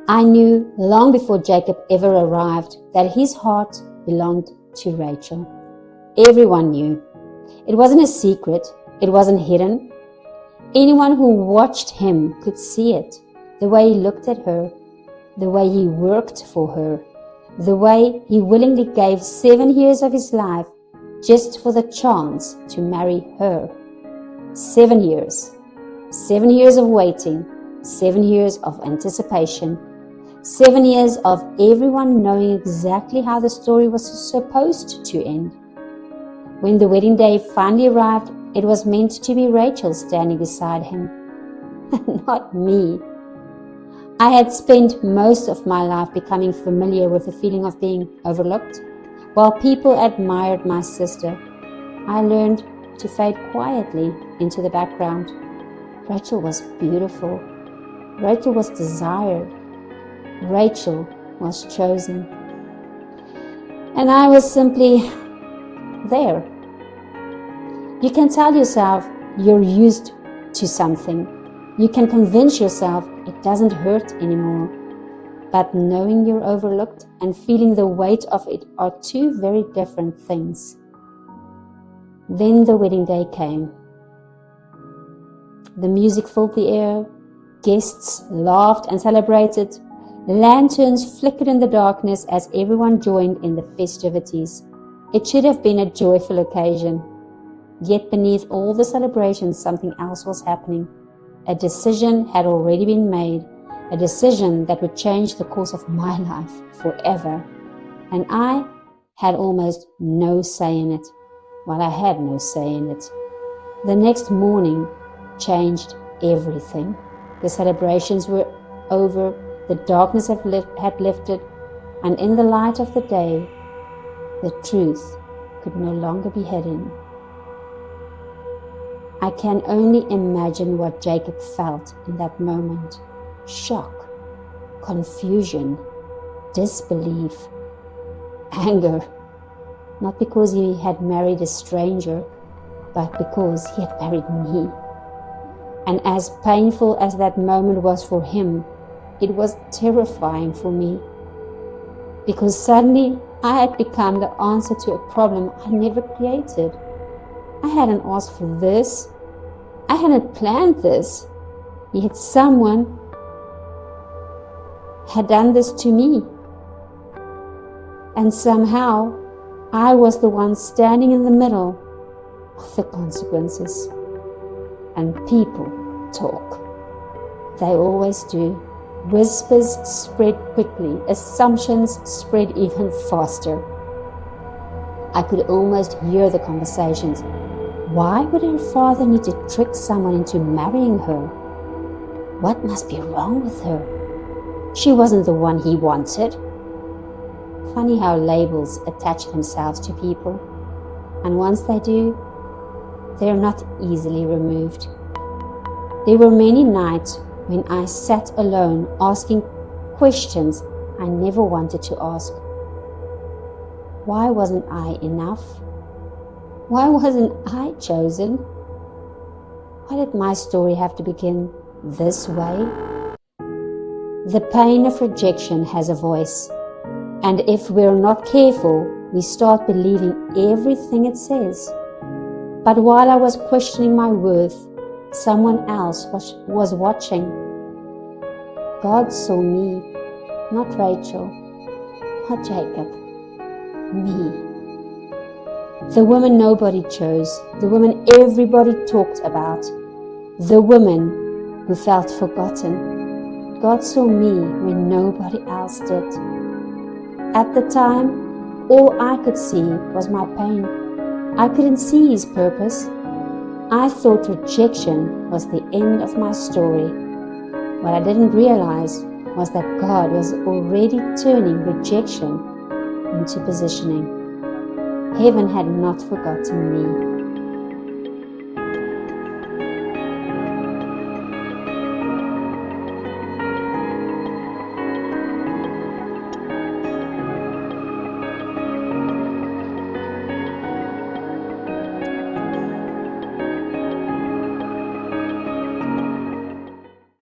I knew long before Jacob ever arrived that his heart belonged to Rachel. Everyone knew. It wasn't a secret. It wasn't hidden. Anyone who watched him could see it. The way he looked at her, the way he worked for her, the way he willingly gave 7 years of his life just for the chance to marry her. 7 years. 7 years of waiting. 7 years of anticipation. 7 years of everyone knowing exactly how the story was supposed to end. When the wedding day finally arrived, it was meant to be Rachel standing beside him, not me. I had spent most of my life becoming familiar with the feeling of being overlooked. While people admired my sister, I learned to fade quietly into the background. Rachel was beautiful. Rachel was desired. Rachel was chosen. And I was simply there. You can tell yourself you're used to something. You can convince yourself it doesn't hurt anymore. But knowing you're overlooked and feeling the weight of it are two very different things. Then the wedding day came. The music filled the air. Guests laughed and celebrated. Lanterns flickered in the darkness as everyone joined in the festivities. It should have been a joyful occasion. Yet beneath all the celebrations, something else was happening. A decision had already been made, a decision that would change the course of my life forever. And I had almost no say in it. Well, I had no say in it. The next morning changed everything. The celebrations were over. The darkness had lifted, and in the light of the day, the truth could no longer be hidden. I can only imagine what Jacob felt in that moment. Shock, confusion, disbelief, anger. Not because he had married a stranger, but because he had married me. And as painful as that moment was for him, it was terrifying for me, because suddenly I had become the answer to a problem I never created. I hadn't asked for this. I hadn't planned this. Yet someone had done this to me. And somehow I was the one standing in the middle of the consequences. And people talk. They always do. Whispers spread quickly. Assumptions spread even faster. I could almost hear the conversations. Why would her father need to trick someone into marrying her? What must be wrong with her? She wasn't the one he wanted. Funny how labels attach themselves to people. And once they do, they're not easily removed. There were many nights when I sat alone asking questions I never wanted to ask. Why wasn't I enough? Why wasn't I chosen? Why did my story have to begin this way? The pain of rejection has a voice, and if we're not careful, we start believing everything it says. But while I was questioning my worth, someone else was watching. God saw me, not Rachel, not Jacob, me. The woman nobody chose, the woman everybody talked about, the woman who felt forgotten. God saw me when nobody else did. At the time, all I could see was my pain. I couldn't see His purpose. I thought rejection was the end of my story. What I didn't realize was that God was already turning rejection into positioning. Heaven had not forgotten me.